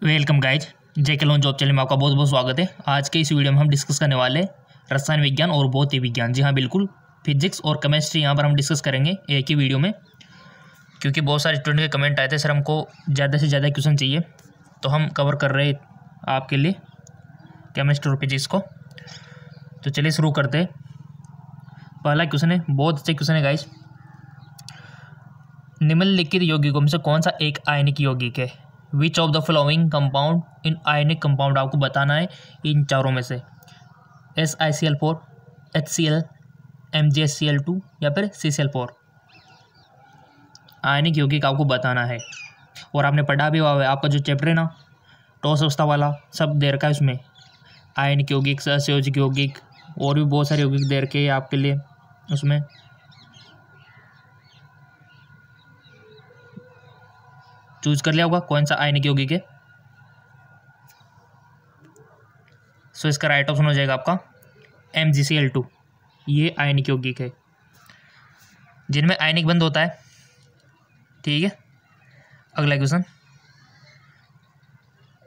Welcome guys, जेके loan job channel में आपका बहुत बहुत स्वागत है। आज के इस वीडियो में हम डिस्कस करने वाले रसायन विज्ञान और भौतिक विज्ञान। जी हाँ, बिल्कुल, फिजिक्स और केमिस्ट्री यहाँ पर हम डिस्कस करेंगे एक ही वीडियो में, क्योंकि बहुत सारे स्टूडेंट के कमेंट आए थे सर हमको ज़्यादा से ज़्यादा क्वेश्चन चाहिए, तो हम कवर कर रहे आपके लिए केमिस्ट्री और फिजिक्स को। तो चलिए शुरू करते हैं। पहला क्वेश्चन है, बहुत अच्छे क्वेश्चन है गाइज। निम्नलिखित यौगिकों में से कौन सा एक आयनिक यौगिक है? Which of the following compound in ionic compound, आपको बताना है इन चारों में से। SiCl4, HCl, MgScl2 या फिर CCl4। आयनिक यौगिक आपको बताना है और आपने पढ़ा भी हुआ है। आपका जो चैप्टर है ना टॉस अवस्था वाला, सब दे रखा है उसमें। आयनिक यौगिक, सहसंयोजक यौगिक और भी बहुत सारे यौगिक दे रखे हैं आपके लिए उसमें। चूज कर लिया होगा कौन सा आयनिक यौगिक है। सो इसका राइट ऑप्शन हो जाएगा आपका MgCl2। ये आयनिक यौगिक है जिनमें आयनिक बंध होता है। ठीक है, अगला क्वेश्चन,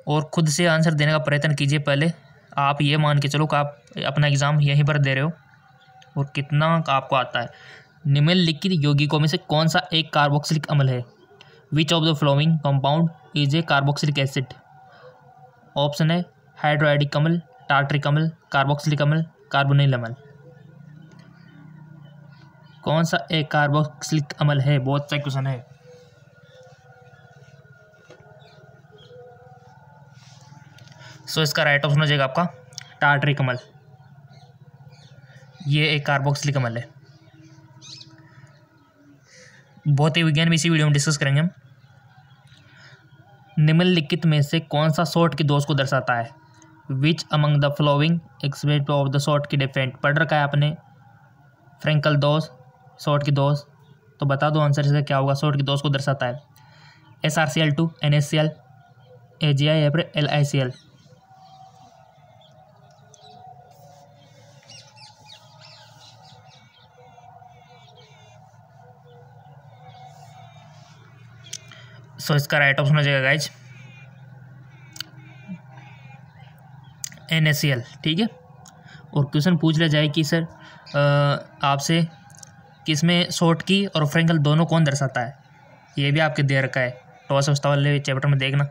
और खुद से आंसर देने का प्रयत्न कीजिए। पहले आप ये मान के चलो कि आप अपना एग्जाम यहीं पर दे रहे हो और कितना आपको आता है। निम्नलिखित यौगिकों में से कौन सा एक कार्बोक्सिलिक अम्ल है? Which of the flowing compound is a carboxylic acid? Option है हाइड्रोआइडिक अम्ल, टार्टरिक अम्ल, कार्बोक्सिलिक अम्ल, कार्बोनिल अम्ल। कौन सा एक कार्बोक्सिलिक अम्ल है? बहुत सा क्वेश्चन है। सो इसका राइट ऑप्शन हो जाएगा आपका टार्टरिक अम्ल। ये एक कार्बोक्सिलिक अम्ल है। भौतिक विज्ञान भी इसी वीडियो में डिस्कस करेंगे हम। निम्नलिखित में से कौन सा सॉल्ट की दोष को दर्शाता है? Which among the flowing expect of the salt की डिफरेंट? पढ़ रखा है आपने फ्रेंकल दोष, सॉल्ट की दोष, तो बता दो आंसर से क्या होगा। सॉल्ट की दोष को दर्शाता है SrCl2, NaCl, AgI या फिर LiCl। सो इसका राइट ऑप्शन हो जाएगा गाइज NaCl। ठीक है, और क्वेश्चन पूछ लिया जाए कि सर आपसे किसमें सॉल्ट की और फ्रेंकल दोनों कौन दर्शाता है? ये भी आपके दे रखा है टॉस अवस्था वाले चैप्टर में, देखना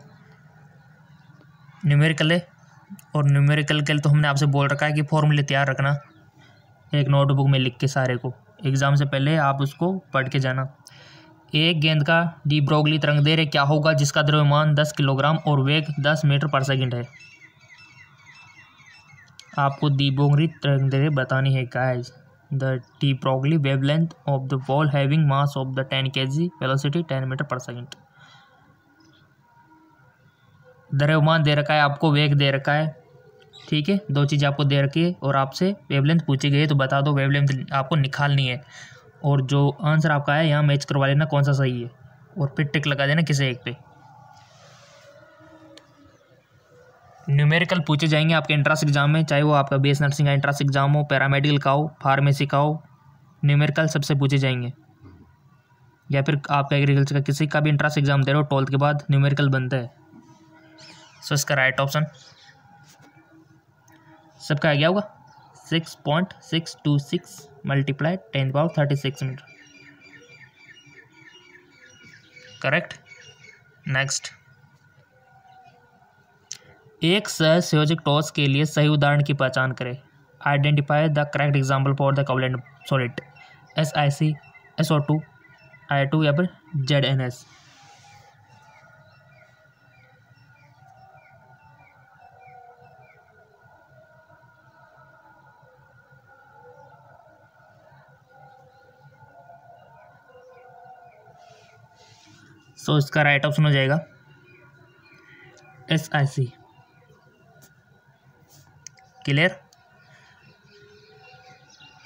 न्यूमेरिकल है। और न्यूमेरिकल के लिए तो हमने आपसे बोल रखा है कि फॉर्मूले तैयार रखना एक नोटबुक में लिख के, सारे को एग्जाम से पहले आप उसको पढ़ के जाना। एक गेंद का डी ब्रोगली तरंगदैर्घ्य क्या होगा जिसका द्रव्यमान 10 किलोग्राम और वेग 10 मीटर पर सेकंड है? आपको डी ब्रोगली तरंगदैर्घ्य बतानी है guys. The de Broglie wavelength of the ball having mass of the 10 kg, velocity 10 metre per second. द्रव्यमान दे रखा है आपको, वेग दे रखा है। ठीक है, दो चीज़ आपको दे रखी है और आपसे वेवलेंथ पूछी गई है, तो बता दो वेवलेंथ आपको निकालनी है। और जो आंसर आपका है यहाँ मैच करवा लेना कौन सा सही है और फिर टिक लगा देना किसी एक पे। न्यूमेरिकल पूछे जाएंगे आपके एंट्रेंस एग्जाम में, चाहे वो आपका BS नर्सिंग का एंट्रेंस एग्जाम हो, पैरामेडिकल का हो, फार्मेसी का हो, न्यूमेरिकल सबसे पूछे जाएंगे। या फिर आपका एग्रीकल्चर का किसी का भी एंट्रेंस एग्जाम दे रहे हो 12th के बाद न्यूमेरिकल बनता है। सो इसका राइट ऑप्शन सबका आ गया होगा 6.626 मल्टीप्लाई 10⁻36 मीटर। करेक्ट। नेक्स्ट, एक सहसंयोजक टॉस के लिए सही उदाहरण की पहचान करें। Identify the correct example for the covalent solid. SiC, SO2, I2 या फिर ZNS। सो इसका राइट ऑप्शन हो जाएगा SiC। क्लियर।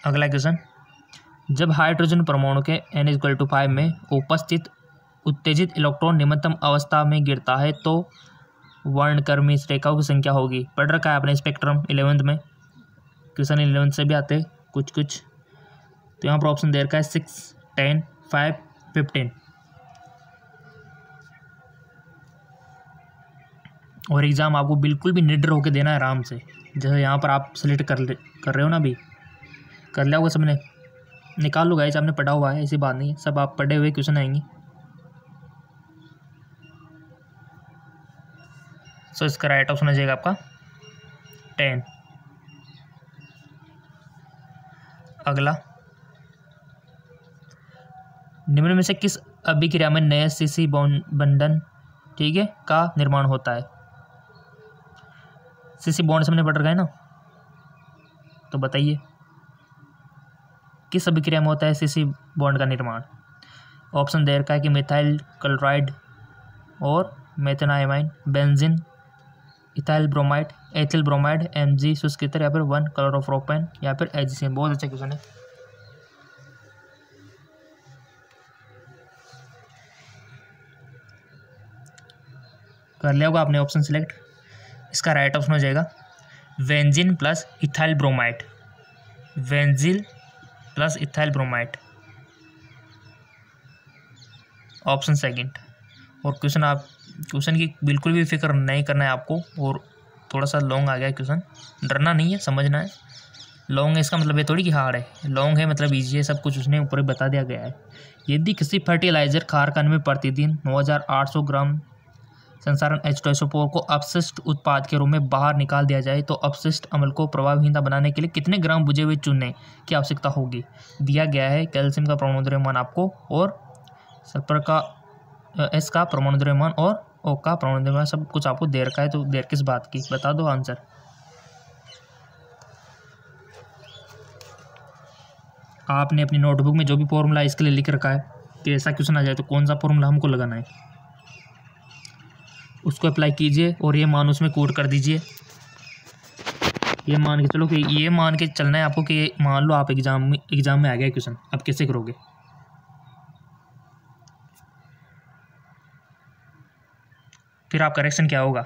अगला क्वेश्चन, जब हाइड्रोजन परमाणु के N=5 में उपस्थित उत्तेजित इलेक्ट्रॉन निम्नतम अवस्था में गिरता है तो वर्णक्रमीय रेखाओं की संख्या होगी। पढ़ रखा है आपने स्पेक्ट्रम 11th में, क्वेश्चन 11th से भी आते हैं कुछ कुछ। तो यहाँ पर ऑप्शन दे रखा है 6, 10, 5, 15। और एग्ज़ाम आपको बिल्कुल भी निडर होकर देना है आराम से। जैसे यहाँ पर आप सेलेक्ट कर रहे हो ना, अभी कर लिया होगा सबने, निकाल लो गाइस, आपने पढ़ा हुआ है, ऐसी बात नहीं है, सब आप पढ़े हुए क्वेश्चन आएंगे। सो इसका राइट ऑप्शन हो जाएगा आपका 10। अगला, निम्न में से किस अभिक्रिया में नए सीसी बंधन, ठीक है, का निर्माण होता है? सीसी बॉन्ड से हमने पढ़ रखा है ना, तो बताइए किस अभिक्रिया में होता है सीसी बॉन्ड का निर्माण? ऑप्शन दे रखा है कि मिथाइल क्लोराइड और methenamine, benzene, ethyl bromide, ethyl bromide, Mg शुष्क ईथर, या फिर 1 क्लोरोप्रोपेन, या फिर HCl। बहुत अच्छा क्वेश्चन है। कर लिया होगा आपने ऑप्शन सिलेक्ट। इसका राइट ऑप्शन हो जाएगा benzene plus ethyl bromide, benzene plus ethyl bromide, option second. और क्वेश्चन की बिल्कुल भी फिक्र नहीं करना है आपको, और थोड़ा सा लॉन्ग आ गया क्वेश्चन, डरना नहीं है, समझना है। लॉन्ग है इसका मतलब ये थोड़ी कि हार्ड है, लॉन्ग है मतलब ईजी है, सब कुछ उसने ऊपर बता दिया गया है। यदि किसी फर्टिलाइजर खारखाने में प्रतिदिन 9800 ग्राम संसारण H2SO4 को अपशिष्ट उत्पाद के रूप में बाहर निकाल दिया जाए तो अपशिष्ट अम्ल को प्रभावहीनता बनाने के लिए कितने ग्राम बुझे हुए चूने की आवश्यकता होगी? दिया गया है कैल्शियम का परमाणु द्रव्यमान आपको, और सल्फर का एस का परमाणु द्रव्यमान, और ओ का परमाणु द्रव्यमान, सब कुछ आपको दे रखा है। तो देर किस बात की, बता दो आंसर। आपने अपनी नोटबुक में जो भी फॉर्मूला इसके लिए लिख रखा है कि ऐसा क्वेश्चन आ जाए तो कौन सा फॉर्मूला हमको लगाना है, उसको अप्लाई कीजिए और ये मान उसमें कोड कर दीजिए। ये मान के चलो कि ये मान के चलना है आपको कि मान लो आप एग्जाम में आ गया क्वेश्चन, अब कैसे करोगे? फिर आप करेक्शन क्या होगा?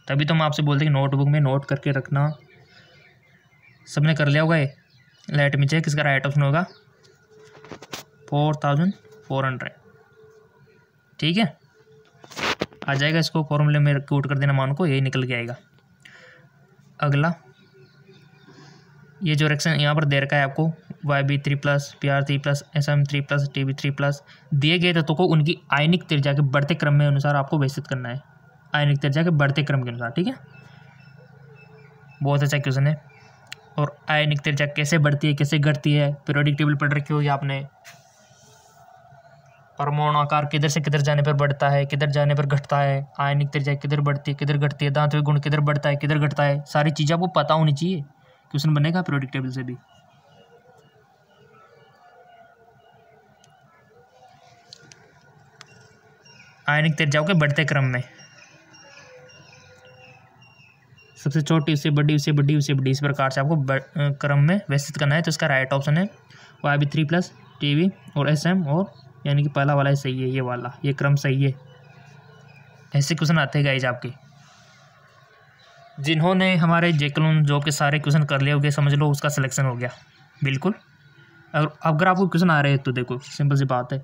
तभी तो हम आपसे बोलते हैं कि नोटबुक में नोट करके रखना। सबने कर लिया होगा ये? लेट मी चेक, किसका राइट ऑप्शन होगा 4400। ठीक है, आ जाएगा, इसको फॉर्मूले में कोड कर देना मान को, यही निकल के आएगा। अगला, ये जो रिएक्शन यहाँ पर दे रखा है आपको YB3+, PR3+, SM3+, TB3+, दिए गए तत्वों को उनकी आयनिक त्रिज्या के बढ़ते क्रम में अनुसार आपको व्यवस्थित करना है, आयनिक त्रिज्या के बढ़ते क्रम के अनुसार। ठीक है, बहुत अच्छा क्वेश्चन है। और आयनिक त्रिज्या कैसे बढ़ती है, कैसे घटती है, पीरियोडिक टेबल पढ़ रखी होगी आपने। परमाणु आकार किधर से किधर जाने पर बढ़ता है, किधर जाने पर घटता है, आयनिक त्रिज्या किधर बढ़ती है, किधर घटती है, दांतवे गुण किधर बढ़ता है, किधर घटता है, सारी चीज़ें आपको पता होनी चाहिए, क्वेश्चन बनेगा पीरियोडिक टेबल से भी। आयनिक त्रिज्याओं के बढ़ते क्रम में सबसे छोटी उससे बड़ी, उससे बड़ी, उससे बड़ी, इस प्रकार से आपको क्रम में व्यवस्थित करना है। तो इसका राइट ऑप्शन है YB3+, TB और SM, और यानी कि पहला वाला सही है, ये वाला, ये क्रम सही है। ऐसे क्वेश्चन आते हैं गाइज आपके। जिन्होंने हमारे जेकलोन जॉब के सारे क्वेश्चन कर लिए होंगे, समझ लो उसका सिलेक्शन हो गया बिल्कुल। अगर आपको क्वेश्चन आ रहे हैं तो देखो सिंपल सी बात है,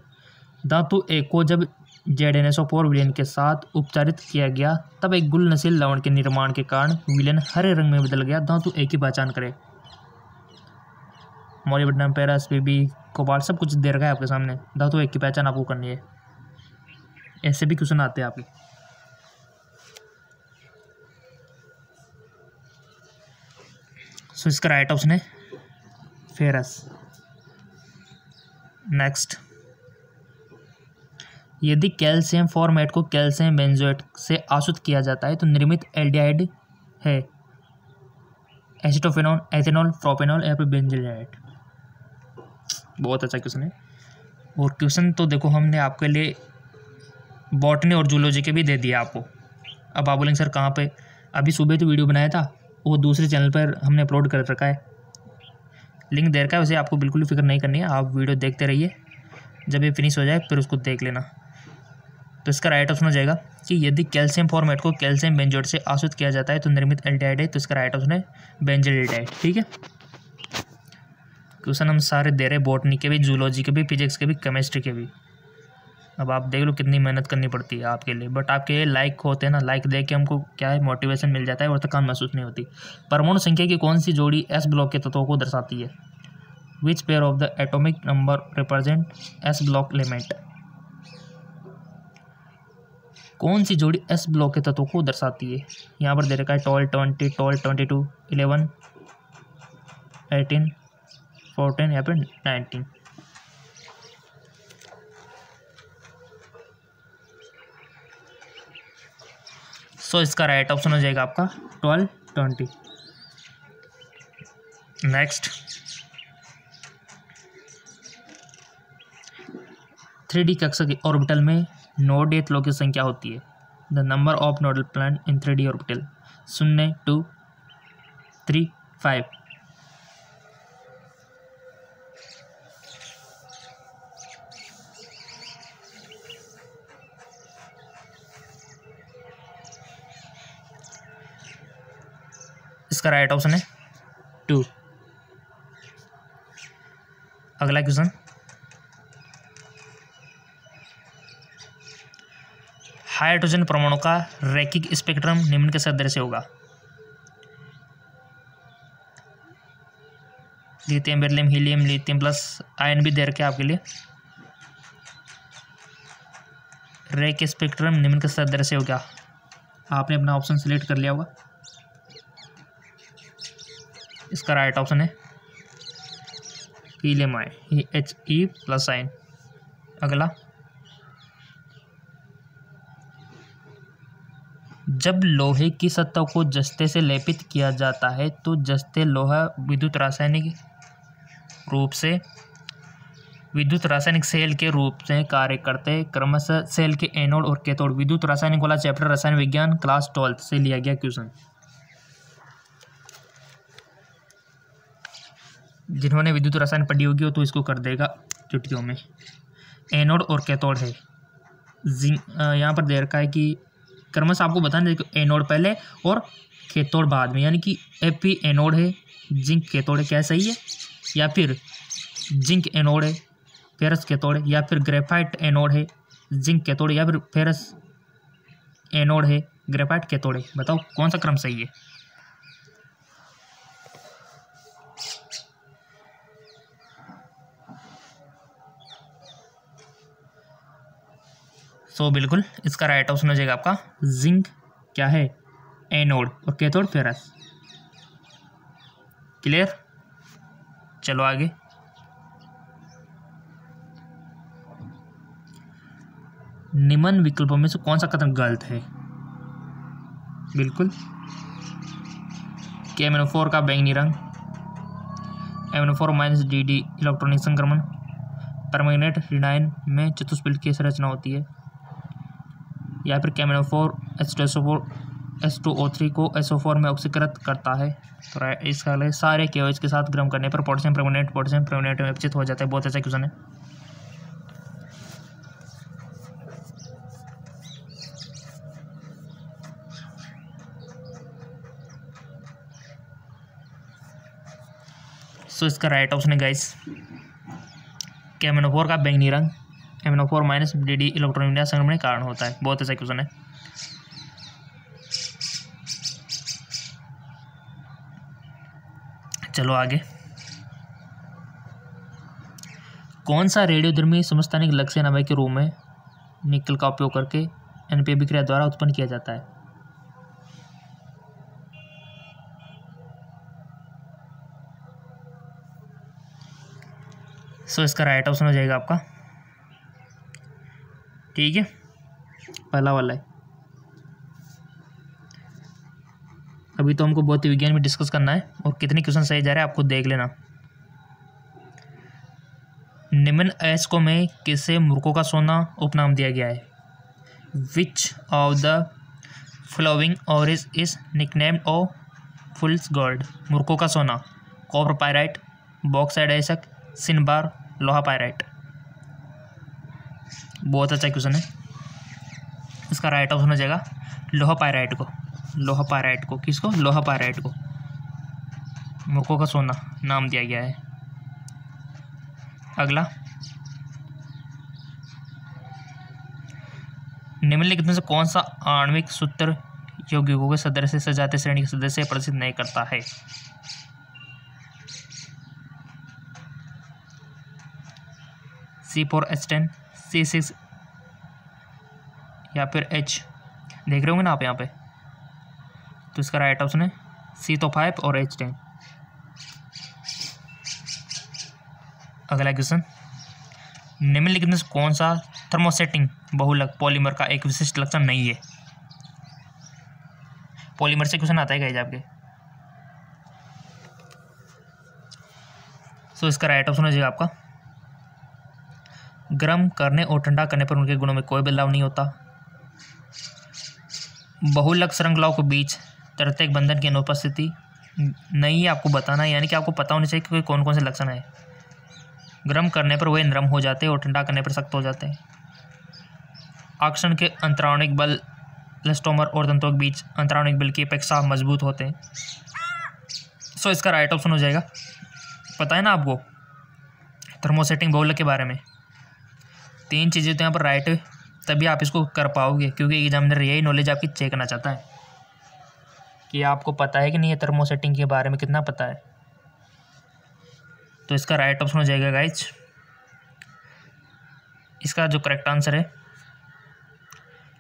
धातु A को जब ZnSO4 विलयन के साथ उपचारित किया गया तब एक गुलनशील लवण के निर्माण के कारण विलयन हरे रंग में बदल गया। धातु A की पहचान करें। मोलिब्डेनम, पेरस, PB, कोबाल्ट, सब कुछ दे रखा है आपके सामने। धातु A की पहचान आपको करनी है। ऐसे भी क्वेश्चन आते हैं आपके। सो इसका राइट ऑप्शन है फेरस। नेक्स्ट, यदि कैल्शियम फॉर्मेट को कैल्शियम बेंजोएट से आशुत किया जाता है तो निर्मित एल्डिहाइड है एसिटोफेनॉल, एथेनॉल, प्रोपेनॉल या फिर बेंजील्डिहाइड। बहुत अच्छा क्वेश्चन है। और क्वेश्चन तो देखो हमने आपके लिए बॉटनी और जूलॉजी के भी दे दिया आपको। अब आप बोलेंगे सर कहाँ पे? अभी सुबह तो वीडियो बनाया था, वो दूसरे चैनल पर हमने अपलोड कर रखा है, लिंक दे रखा है। वैसे आपको बिल्कुल भी फिक्र नहीं करनी है, आप वीडियो देखते रहिए, जब ये फिनिश हो जाए फिर उसको देख लेना। तो इसका राइट ऑप्शन हो जाएगा कि यदि कैल्शियम फॉर्मेट को कैल्शियम बेंजोएट से आशुत किया जाता है तो निर्मित एल्डिहाइड है। तो इसका राइट ऑप्शन है बेंजील्डिहाइड। ठीक है, क्वेश्चन हम सारे दे रहे, बॉटनी के भी, जूलॉजी के भी, फिजिक्स के भी, केमिस्ट्री के भी। अब आप देख लो कितनी मेहनत करनी पड़ती है आपके लिए, बट आपके लाइक होते हैं ना, लाइक देख के हमको क्या है, मोटिवेशन मिल जाता है और थकान महसूस नहीं होती। परमाणु संख्या की कौन सी जोड़ी एस ब्लॉक के तत्वों को दर्शाती है? Which pair of the atomic number represent S block element? कौन सी जोड़ी एस ब्लॉक के तत्वों को दर्शाती है? यहाँ पर दे रखा है 12, 20, 12, 22, 11, 18, 14 या फिर 19। सो इसका राइट ऑप्शन हो जाएगा आपका 12, 20। नेक्स्ट, 3D कक्षा के ऑर्बिटल में नोड डेथ की संख्या होती है। The number of nodal planet in 3D orbital 0, 2, 3, 5। इसका राइट ऑप्शन है 2। अगला क्वेश्चन, हाइड्रोजन परमाणु का रैखिक स्पेक्ट्रम निम्न के सदृश से होगा? Lithium, beryllium, helium, lithium plus ion भी दे रखे आपके लिए। रैखिक स्पेक्ट्रम निम्न के सदृश से होगा। आपने अपना ऑप्शन सिलेक्ट कर लिया होगा। इसका राइट ऑप्शन है helium ion, He plus ion. अगला, जब लोहे की सतह को जस्ते से लेपित किया जाता है तो जस्ते लोहा विद्युत रासायनिक सेल के रूप से कार्य करते हैं। क्रमशः सेल के एनोड और कैथोड। विद्युत रासायनिक वाला चैप्टर रसायन विज्ञान क्लास 12 से लिया गया क्वेश्चन। जिन्होंने विद्युत रसायन पढ़ी होगी वो तो इसको कर देगा चुटकियों में। एनोड और कैथोड है। यहाँ पर दे रखा है कि क्रमशः आपको बताना है कि एनोड पहले और कैथोड बाद में, यानी कि Fe एनोड है, जिंक कैथोड है। क्या सही है? या फिर जिंक एनोड है, फेरस कैथोड है, या फिर ग्रेफाइट एनोड है, जिंक कैथोड, या फिर फेरस एनोड है, ग्रेफाइट कैथोड है। बताओ कौन सा क्रम सही है? सो बिल्कुल इसका राइट ऑप्शन हो जाएगा आपका जिंक क्या है, एनोड, और कैथोड फेरस। क्लियर? चलो आगे। निम्न विकल्पों में से कौन सा कथन गलत है? बिल्कुल, KMnO4 का बैंगनी रंग, MnO4- DD इलेक्ट्रॉनिक संक्रमण, परमैंगनेट रेडियन में चतुष्फलक की संरचना होती है, या फिर KMnO4 H2SO4 को SO4 में ऑक्सीकृत करता है। तो इसका सारे KOH के साथ गर्म करने पर पोटेशियम परमैंगनेट में विकसित हो जाता है। बहुत अच्छा क्वेश्चन है। सो इसका राइट ऑप्शन है गाइस KMnO4 का बैंगनी रंग MnO4- DD इलेक्ट्रॉनिक संक्रमण के कारण होता है। बहुत अच्छा क्वेश्चन है। चलो आगे। कौन सा रेडियोधर्मी समस्थानिक लक्ष्य नवय के रूप में निकल का उपयोग करके NP अभिक्रिया द्वारा उत्पन्न किया जाता है? सो इसका राइट ऑप्शन हो जाएगा आपका, ठीक है, पहला वाला है। अभी तो हमको भौतिक विज्ञान में डिस्कस करना है और कितने क्वेश्चन सही जा रहे हैं आपको देख लेना। निम्न अयस्कों में किसे मूर्खों का सोना उपनाम दिया गया है? Which of the following ores is nicknamed oh fool's gold? मूर्खों का सोना, कॉपर पायराइट, बॉक्साइड अयस्क, सिनबार, लोहा पायराइट। बहुत अच्छा क्वेश्चन है। इसका राइट ऑप्शन हो जाएगा लोहा पायराइट को। किसको? लोहा पायराइट को मूर्खों का सोना नाम दिया गया है। अगला, निम्नलिखित में से कौन सा आणविक सूत्र यौगिकों के सदस्य से सजातीय श्रेणी के सदस्य प्रदर्शित नहीं करता है? C4H10, C6 या फिर H। देख रहे होंगे ना आप यहाँ पे, तो इसका राइट ऑप्शन है C तो 5 और H10। अगला क्वेश्चन, निम्नलिखित में से कौन सा थर्मोसेटिंग बहुलक पॉलीमर का एक विशिष्ट लक्षण नहीं है? पॉलीमर से क्वेश्चन आता है गाइस आपके। सो इसका राइट ऑप्शन हो जाएगा आपका गर्म करने और ठंडा करने पर उनके गुणों में कोई बदलाव नहीं होता। बहुलक श्रृंखलाओं के बीच तृतीयक बंधन की अनुपस्थिति नहीं है, आपको बताना है, यानी कि आपको पता होना चाहिए कि कौन कौन से लक्षण है। गर्म करने पर वे नरम हो जाते हैं और ठंडा करने पर सख्त हो जाते हैं। आकर्षण के अंतराणिक बल इलास्टोमर और तंतुओं के बीच अंतराणिक बल की अपेक्षा मजबूत होते हैं। सो इसका राइट ऑप्शन हो जाएगा, पता है ना आपको थर्मोसेटिंग बहुलक के बारे में। 3 चीज़ें तो यहाँ पर राइट है, तभी आप इसको कर पाओगे, क्योंकि एग्जामिनर यही नॉलेज आपकी चेक करना चाहता है कि आपको पता है कि नहीं है थर्मोसेटिंग के बारे में, कितना पता है। तो इसका राइट ऑप्शन हो जाएगा गाइज, इसका जो करेक्ट आंसर है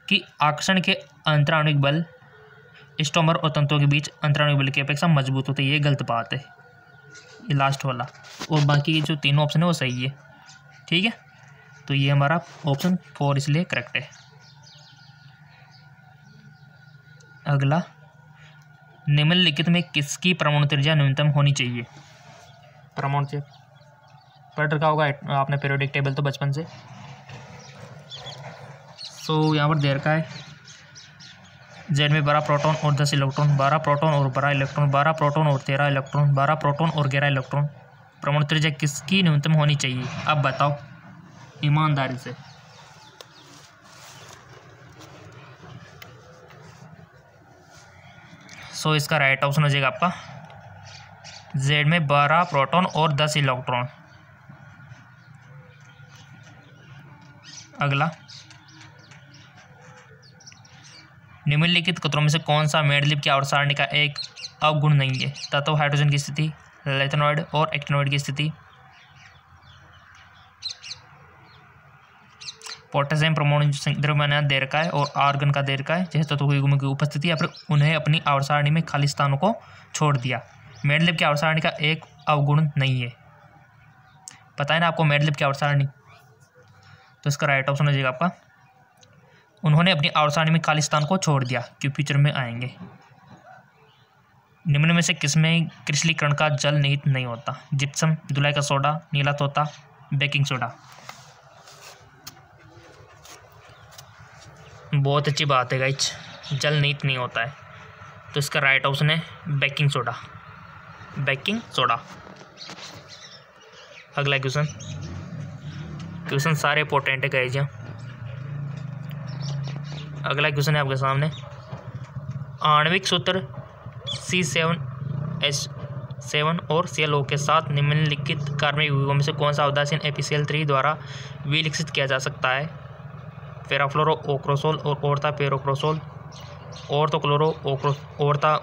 कि आकर्षण के अंतराणुविक बल स्टोमर और तंतुओं के बीच अंतराणुविक बल की अपेक्षा मजबूत होते हैं। ये गलत बात है, ये लास्ट वाला, और बाकी के जो तीनों ऑप्शन है वो सही है। ठीक है, तो ये हमारा ऑप्शन 4 इसलिए करेक्ट है। अगला, निम्नलिखित में किसकी परमाणु त्रिज्या न्यूनतम होनी चाहिए? परमाणु से पढ़ रखा होगा आपने पीरियोडिक टेबल तो बचपन से। सो यहाँ पर दे रखा है जेड में 12 प्रोटॉन और 10 इलेक्ट्रॉन, 12 प्रोटॉन और 12 इलेक्ट्रॉन, 12 प्रोटॉन और 13 इलेक्ट्रॉन, 12 प्रोटॉन और 11 इलेक्ट्रॉन। परमाणु त्रिज्या किसकी न्यूनतम होनी चाहिए? अब बताओ ईमानदारी से। सो इसका राइट ऑप्शन हो जाएगा आपका जेड में 12 प्रोटॉन और 10 इलेक्ट्रॉन। अगला, निम्नलिखित कथनों में से कौन सा मेंडलीव की आवर्त सारणी का एक अवगुण नहीं है? तत्व हाइड्रोजन की स्थिति, लैथेनॉइड और एक्टिनॉइड की स्थिति, पोटेशियम परमाणु द्रव्यमान दे रखा है और आर्गन का दे रखा है, जैसे तत्वों के गुणों की उपस्थिति, या फिर उन्हें अपनी आवर्त सारणी में खाली स्थानों को छोड़ दिया। मेंडलीव की आवर्त सारणी का एक अवगुण नहीं है, पता है ना आपको मेंडलीव की आवर्त सारणी। तो इसका राइट ऑप्शन हो जाएगा आपका उन्होंने अपनी आवर्त सारणी में खाली स्थान को छोड़ दिया, क्योंकि फ्यूचर में आएंगे। निम्न में से किसमें क्रिस्टलीकरण का जल निहित नहीं होता? जिप्सम, धुलाई का सोडा, नीला तोता, बेकिंग सोडा। बहुत अच्छी बात है गाइस, जल निहित नहीं होता है, तो इसका राइट ऑप्शन है बेकिंग सोडा, बेकिंग सोडा। अगला क्वेश्चन सारे इंपॉर्टेंट है गाइस। अगला क्वेश्चन है आपके सामने, आणविक सूत्र C7H7 और ClO के साथ निम्नलिखित कार्बनिक यौगिकों में से कौन सा उदासीन APCl3 द्वारा विलक्षित किया जा सकता है? पैराफ्लोरो ओक्रोसोल और ओर्ता पेरोक्रोसोल, ओर्थो क्लोरो ओर्ता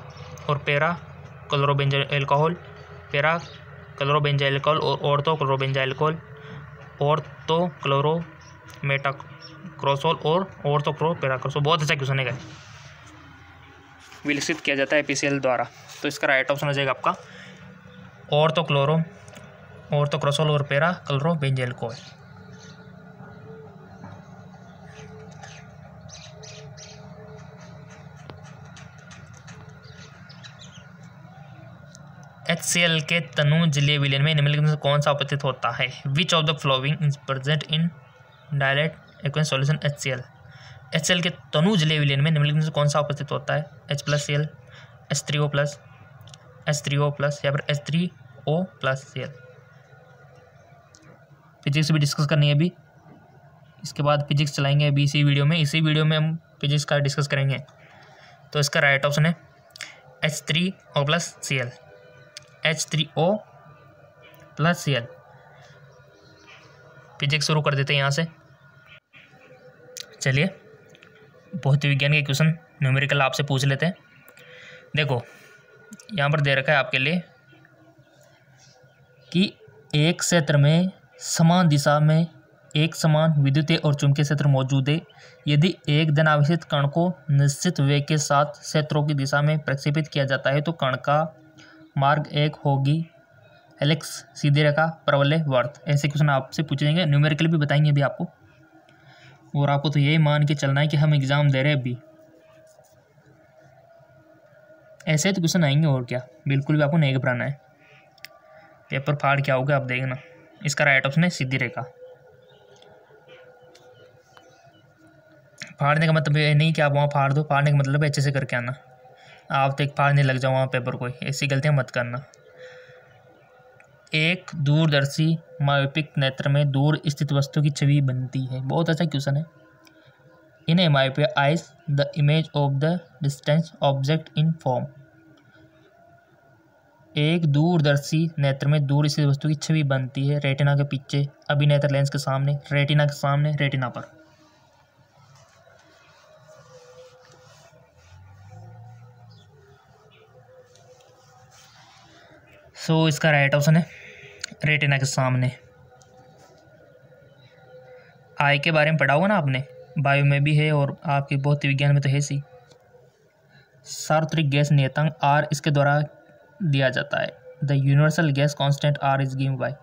और पेरा क्लोरोबेंजाइल अल्कोहल, पेरा क्लोरोबेंजाइल अल्कोहल और ओर्थो क्लोरोबेंजाइल अल्कोहल, ओर्थो क्लोरो मेटाक्रोसोल और ओर्थो क्लो पेराक्रोसोल। बहुत अच्छा क्वेश्चन है, विलक्षित किया जाता है APCl द्वारा। तो इसका राइट ऑप्शन हो जाएगा आपका ओर्थो क्रोसोल और पेरा क्लोरोबेंजाइल अल्कोहल। HCl के तनु जलीय विलयन में निम्नलिखित में से कौन सा उपस्थित होता है? Which of the following is present in direct aqueous solution HCl? HCl के तनु जलीय विलयन में निम्नलिखित में से कौन सा उपस्थित होता है? H+Cl, H3O+, या फिर H3O+Cl। फिजिक्स भी डिस्कस करनी है अभी, इसके बाद फिजिक्स चलाएंगे अभी इसी वीडियो में हम फिजिक्स का डिस्कस करेंगे। तो इसका राइट ऑप्शन है H3O+Cl, H3O+Cl। फिजिक्स शुरू कर देते हैं यहाँ से। चलिए भौतिक विज्ञान के क्वेश्चन न्यूमेरिकल आपसे पूछ लेते हैं। देखो यहाँ पर दे रखा है आपके लिए कि एक क्षेत्र में समान दिशा में एक समान विद्युतीय और चुंबकीय क्षेत्र मौजूद है। यदि एक धनावेशित कण को निश्चित वेग के साथ क्षेत्रों की दिशा में प्रक्षेपित किया जाता है तो कण का मार्ग एक होगी हेलिक्स, सीधी रेखा, परवलय, वर्त। ऐसे क्वेश्चन आपसे पूछे जाएंगे, न्यूमेरिकल भी बताएंगे अभी आपको। और आपको तो यही मान के चलना है कि हम एग्जाम दे रहे हैं अभी, ऐसे तो क्वेश्चन आएंगे और क्या, बिल्कुल भी आपको नहीं घबराना है। पेपर फाड़ क्या होगा आप देखना। इसका राइट ऑप्शन है सीधी रेखा। फाड़ने का मतलब ये नहीं कि आप वहाँ फाड़ दो, फाड़ने का मतलब अच्छे से करके आना। आप तो एक फाड़ने लग जाओ वहाँ पेपर, कोई ऐसी गलतियाँ मत करना। एक दूरदर्शी मायोपिक नेत्र में दूर स्थित वस्तु की छवि बनती है। बहुत अच्छा क्वेश्चन है। In a myopic eyes the image of the distance object in form. एक दूरदर्शी नेत्र में दूर स्थित वस्तु की छवि बनती है रेटिना के पीछे, अभिनेत्र लेंस के सामने, रेटिना के सामने, रेटिना पर। सो इसका राइट ऑप्शन है रेटिना के सामने। आई के बारे में पढ़ा होगा ना आपने, बायो में भी है और आपके भौतिक विज्ञान में तो है सी। सार्वत्रिक गैस नियतांक आर इसके द्वारा दिया जाता है। The universal gas constant R is given by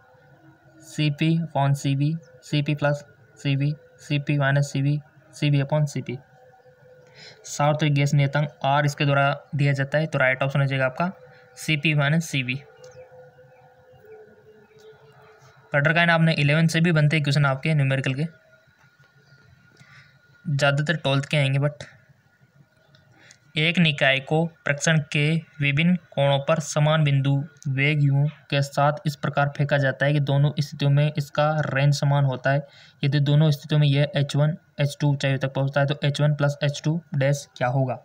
Cp upon Cv, Cp plus Cv, Cp minus Cv, Cv upon Cp। सार्वत्रिक गैस नियतांक आर इसके द्वारा दिया जाता है, तो राइट ऑप्शन हो जाएगा आपका Cp माइनस Cv। पढ़ रखा है ना आपने, 11 से भी बनते हैं क्वेश्चन आपके न्यूमेरिकल के, ज़्यादातर 12th के आएंगे। बट एक निकाय को प्रक्षण के विभिन्न कोणों पर समान बिंदु वेग u के साथ इस प्रकार फेंका जाता है कि दोनों स्थितियों में इसका रेंज समान होता है। यदि दोनों स्थितियों में यह h1 h2 ऊंचाई तक पहुंचता है तो h1 प्लस h2 डैश क्या होगा।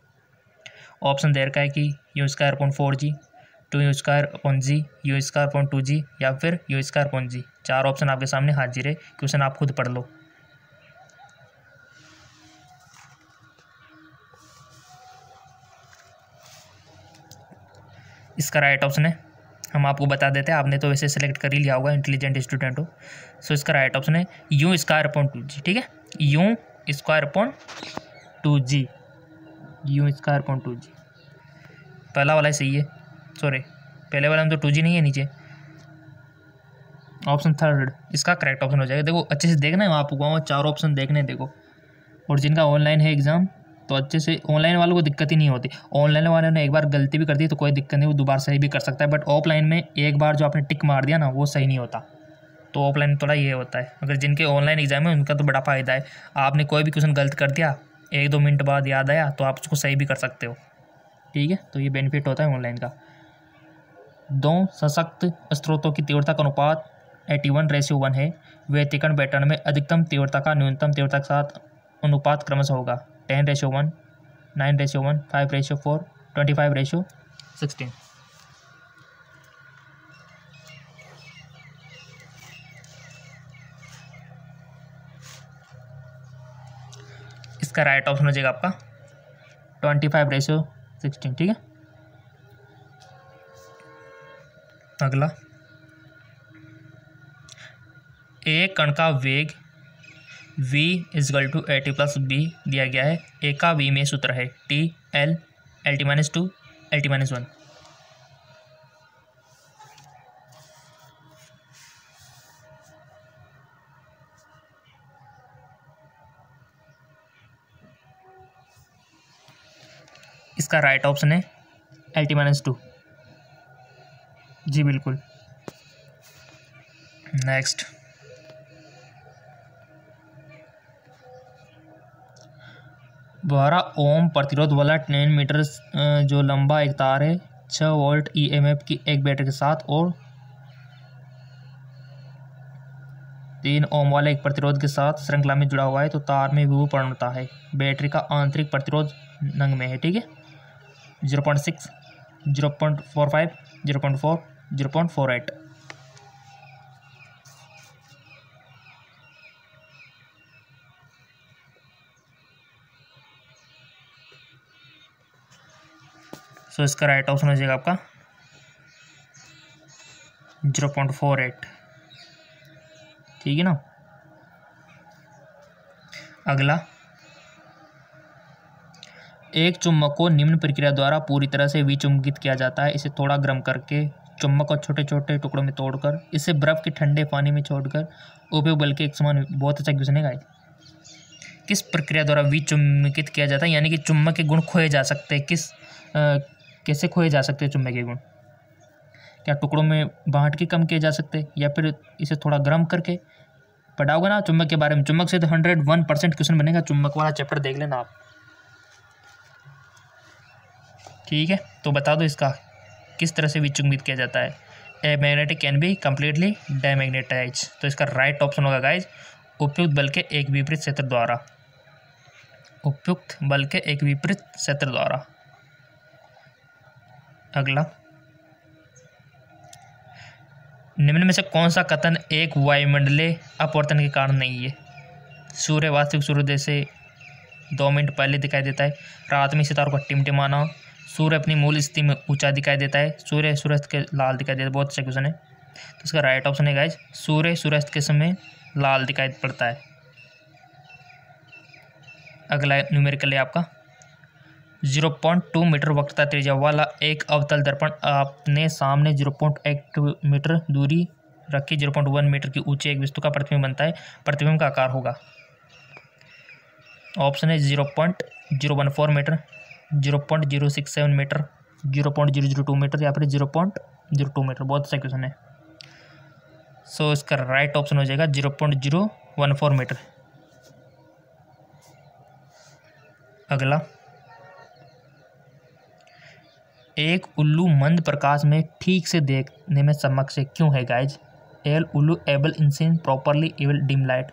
ऑप्शन दे रखा है कि you square upon 4g, 2u square upon g, you square upon 2g या फिर you square upon g। 4 option आपके सामने हाजिर है, क्वेश्चन आप खुद पढ़ लो। इसका राइट ऑप्शन है, हम आपको बता देते हैं, आपने तो वैसे सेलेक्ट कर ही लिया होगा, इंटेलिजेंट स्टूडेंट हो। सो इसका राइट ऑप्शन है यू स्क्वायर अपॉन 2g। ठीक है, you square upon 2g, you square upon 2g। पहला वाला ही सही है, सॉरी पहले वाला में तो 2g नहीं है नीचे। ऑप्शन थर्ड इसका करेक्ट ऑप्शन हो जाएगा। देखो अच्छे से देखना है, आपको वहाँ 4 ऑप्शन देखने देखो। और जिनका ऑनलाइन है एग्ज़ाम तो अच्छे से, ऑनलाइन वालों को दिक्कत ही नहीं होती। ऑनलाइन वालों ने एक बार गलती भी कर दी तो कोई दिक्कत नहीं, वो दोबारा सही भी कर सकता है। बट ऑफलाइन में एक बार जो आपने टिक मार दिया ना, वो सही नहीं होता। तो ऑफलाइन में थोड़ा ये होता है। अगर जिनके ऑनलाइन एग्जाम है उनका तो बड़ा फ़ायदा है, आपने कोई भी क्वेश्चन गलत कर दिया, 1-2 मिनट बाद याद आया तो आप उसको सही भी कर सकते हो। ठीक है, तो ये बेनिफिट होता है ऑनलाइन का। 2 सशक्त स्रोतों की तीव्रता का अनुपात 81:1 है। व्यतिकरण पैटर्न में अधिकतम तीव्रता का न्यूनतम तीव्रता के साथ अनुपात क्रमशः होगा 10:1, 9:1, 5:4, 25:16। इसका राइट ऑप्शन हो जाएगा आपका 25:16। ठीक है, अगला, एक कण का वेग v = at प्लस b दिया गया है। ए का v में सूत्र है t l lt-2 lt-1। इसका राइट ऑप्शन है lt-2। जी बिल्कुल। नेक्स्ट, बारह ओम प्रतिरोध वाला 10 मीटर जो लंबा एक तार है 6 वोल्ट EMF की एक बैटरी के साथ और 3 ओम वाले एक प्रतिरोध के साथ श्रृंखला में जुड़ा हुआ है तो तार में विभव होता है। बैटरी का आंतरिक प्रतिरोध नंग में है। ठीक है, 0.6, 0.45, 0.4, 0.48। सो इसका राइट ऑप्शन हो जाएगा आपका 0.48। ठीक है ना। अगला, एक चुम्बक को निम्न प्रक्रिया द्वारा पूरी तरह से विचुम्बित किया जाता है। इसे थोड़ा गर्म करके चुम्बक को छोटे छोटे टुकड़ों में तोड़कर इसे बर्फ के ठंडे पानी में छोड़कर उपयोग बल के एक समान। बहुत अच्छा क्वेश्चन है। किस प्रक्रिया द्वारा विचुम्बित किया जाता है, यानी कि चुम्बक के गुण खोए जा सकते हैं। कैसे खोए जा सकते हैं चुम्बक के गुण? क्या टुकड़ों में बांट के कम किए जा सकते हैं, या फिर इसे थोड़ा गर्म करके? पढ़ा होगा ना चुम्बक के बारे में। चुम्बक से तो 101% क्वेश्चन बनेगा। चुम्बक वाला चैप्टर देख लेना आप। ठीक है, तो बता दो इसका किस तरह से विचुम्बित किया जाता है। A magnetic can be completely demagnetise. तो इसका राइट ऑप्शन होगा गाइज उपयुक्त बल के एक विपरीत क्षेत्र द्वारा। उपयुक्त बल के एक विपरीत क्षेत्र द्वारा। अगला, निम्न में से कौन सा कथन एक वायुमंडलीय अपवर्तन के कारण नहीं है? सूर्य वास्तविक सूर्योदय से 2 मिनट पहले दिखाई देता है। रात में सितारों का टिमटिमाना। सूर्य अपनी मूल स्थिति में ऊंचा दिखाई देता है। सूर्य सूर्यास्त के लाल दिखाई देता है। बहुत अच्छा क्वेश्चन है। तो इसका राइट ऑप्शन है गाइज सूर्य सूर्यास्त के समय लाल दिखाई पड़ता है। अगला न्यूमेरिकल है आपका 0.2 मीटर वक्रता त्रिज्या वाला एक अवतल दर्पण अपने सामने 0.8 मीटर दूरी रखी 0.1 मीटर की ऊंची एक वस्तु का प्रतिबिंब बनता है। प्रतिबिंब का आकार होगा। ऑप्शन है 0.014 मीटर, 0.067 मीटर, 0.002 मीटर या फिर 0.02 मीटर। बहुत अच्छा क्वेश्चन है। सो इसका राइट ऑप्शन हो जाएगा 0.014 मीटर। अगला, एक उल्लू मंद प्रकाश में ठीक से देखने में समक्ष से क्यों है गाइज? एल उल्लू able in seen properly able dim light.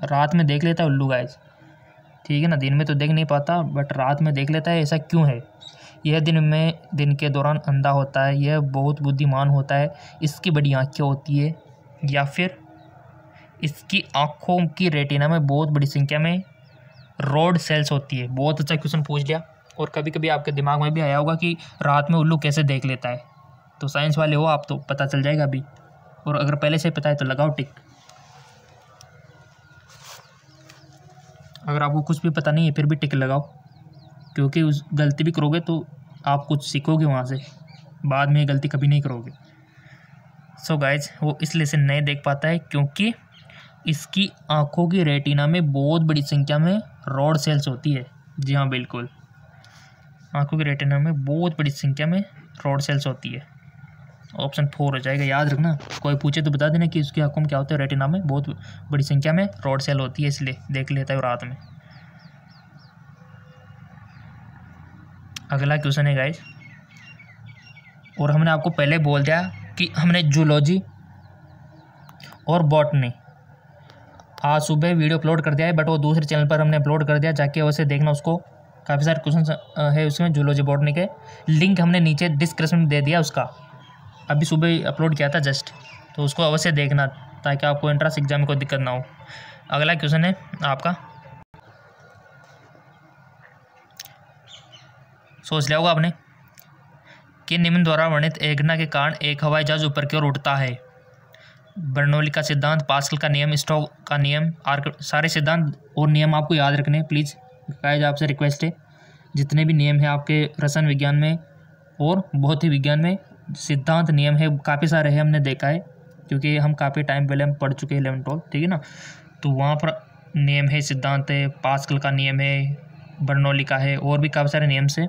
रात में देख लेता है उल्लू गाइज। ठीक है ना, दिन में तो देख नहीं पाता बट रात में देख लेता है। ऐसा क्यों है? यह दिन के दौरान अंधा होता है, यह बहुत बुद्धिमान होता है, इसकी बड़ी आँखें होती है, या फिर इसकी आँखों की रेटिना में बहुत बड़ी संख्या में रॉड सेल्स होती है। बहुत अच्छा क्वेश्चन पूछ लिया। और कभी कभी आपके दिमाग में भी आया होगा कि रात में उल्लू कैसे देख लेता है। तो साइंस वाले हो आप तो पता चल जाएगा अभी, और अगर पहले से पता है तो लगाओ टिक। अगर आपको कुछ भी पता नहीं है फिर भी टिक लगाओ, क्योंकि उस गलती भी करोगे तो आप कुछ सीखोगे वहाँ से, बाद में ये गलती कभी नहीं करोगे। सो गाइज वो इसलिए से नहीं देख पाता है क्योंकि इसकी आँखों की रेटिना में बहुत बड़ी संख्या में रॉड सेल्स होती है। जी हाँ बिल्कुल, आँखों की रेटिना में बहुत बड़ी संख्या में रॉड सेल्स होती है। ऑप्शन 4 हो जाएगा, याद रखना। कोई पूछे तो बता देना कि उसकी आँखों में क्या होता है। रेटिना में बहुत बड़ी संख्या में रॉड सेल होती है, इसलिए देख लेता है रात में। अगला क्वेश्चन है गाइस, और हमने आपको पहले बोल दिया कि हमने जूलॉजी और बॉटनी आज सुबह वीडियो अपलोड कर दिया है, बट वो दूसरे चैनल पर हमने अपलोड कर दिया, जाके वैसे देखना उसको। काफ़ी सारे क्वेश्चन है उसमें जूलॉजी बॉटनी के। लिंक हमने नीचे डिस्क्रिप्शन में दे दिया उसका। अभी सुबह अपलोड किया था जस्ट, तो उसको अवश्य देखना ताकि आपको एंट्रेंस एग्जाम में कोई दिक्कत ना हो। अगला क्वेश्चन है आपका, सोच लिया होगा आपने कि निम्न द्वारा वर्णित एक घटना के कारण एक हवाई जहाज ऊपर की ओर उठता है। बर्नौली का सिद्धांत, पास्कल का नियम, स्टोक का नियम, सारे सिद्धांत और नियम आपको याद रखने प्लीज़। गाइस आपसे रिक्वेस्ट है, जितने भी नियम हैं आपके रसायन विज्ञान में और भौतिक विज्ञान में सिद्धांत नियम है, काफ़ी सारे हैं, हमने देखा है क्योंकि हम काफ़ी टाइम पहले हम पढ़ चुके हैं 11-12, ठीक है ना। तो वहाँ पर नियम है, सिद्धांत है, पास्कल का नियम है, बर्नौली का है, और भी काफ़ी सारे नियम से,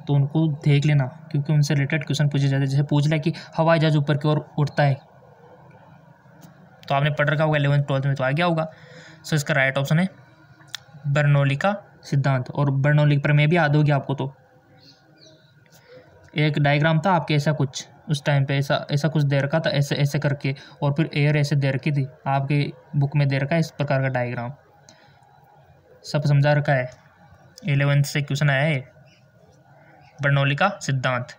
तो उनको देख लेना क्योंकि उनसे रिलेटेड क्वेश्चन पूछे जाते हैं। जैसे पूछ लिया कि हवाई जहाज ऊपर की ओर उड़ता है, तो आपने पढ़ रखा होगा 11th-12th में, तो आ गया होगा। सो इसका राइट ऑप्शन है बर्नौली का सिद्धांत। और बर्नौली पर मैं भी याद होगी आपको। तो एक डायग्राम था आपके ऐसा कुछ, उस टाइम पे ऐसा कुछ दे रखा था, ऐसे ऐसे करके, और फिर एयर ऐसे दे रखी थी, आपके बुक में दे रखा है इस प्रकार का डायग्राम, सब समझा रखा है। 11th से क्वेश्चन आया है बर्नौली का सिद्धांत।